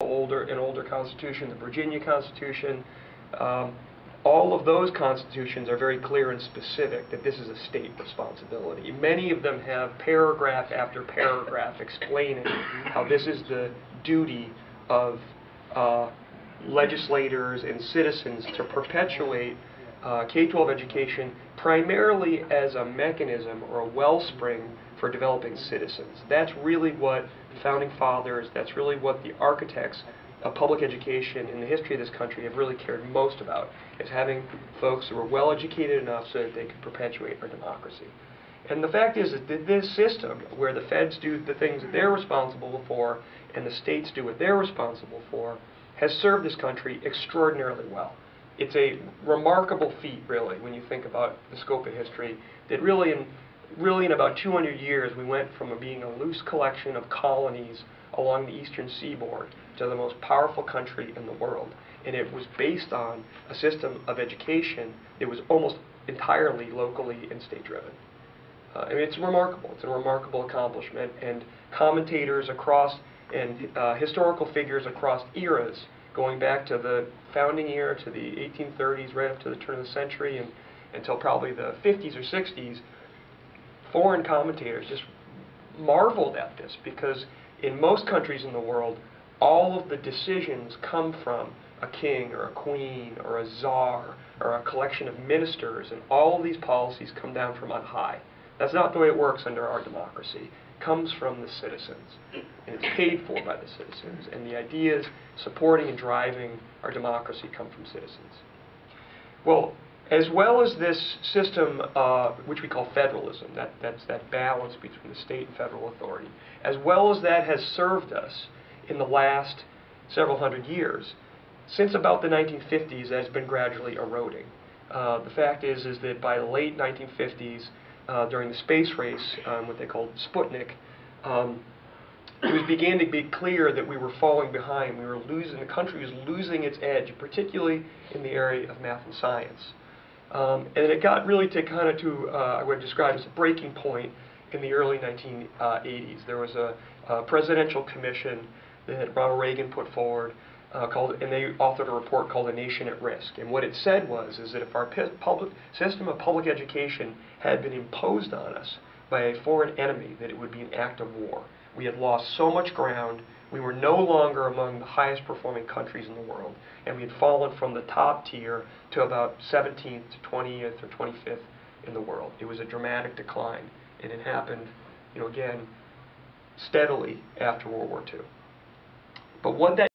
an older constitution, the Virginia Constitution. All of those constitutions are very clear and specific that this is a state responsibility. Many of them have paragraph after paragraph explaining how this is the duty of legislators and citizens to perpetuate K-12 education primarily as a mechanism or a wellspring for developing citizens. That's really what founding fathers, that's really what the architects of public education in the history of this country have really cared most about, is having folks who are well educated enough so that they can perpetuate our democracy. And the fact is that this system, where the feds do the things that they're responsible for and the states do what they're responsible for, has served this country extraordinarily well. It's a remarkable feat, really, when you think about the scope of history, that really in about 200 years we went from being a loose collection of colonies along the eastern seaboard to the most powerful country in the world. And it was based on a system of education that was almost entirely locally and state-driven. I mean, it's remarkable. It's a remarkable accomplishment, and commentators across and historical figures across eras, going back to the founding era, to the 1830s, right up to the turn of the century, and until probably the 50s or 60s, foreign commentators just marveled at this, because in most countries in the world, all of the decisions come from a king or a queen or a czar or a collection of ministers, and all of these policies come down from on high. That's not the way it works under our democracy. It comes from the citizens, and it's paid for by the citizens, and the ideas supporting and driving our democracy come from citizens. Well, as well as this system, which we call federalism, that's that balance between the state and federal authority, as well as that has served us in the last several hundred years, since about the 1950s, that has been gradually eroding. The fact is that by the late 1950s, during the space race, what they called Sputnik, it began to be clear that we were falling behind. We were losing, the country was losing its edge, particularly in the area of math and science. And it got really to I would describe as a breaking point in the early 1980s. There was a presidential commission that Ronald Reagan put forward, and they authored a report called A Nation at Risk. And what it said is that if our system of public education had been imposed on us by a foreign enemy, that it would be an act of war. We had lost so much ground. We were no longer among the highest performing countries in the world, and we had fallen from the top tier to about 17th to 20th or 25th in the world. It was a dramatic decline, and it happened, again, steadily after World War II. But what that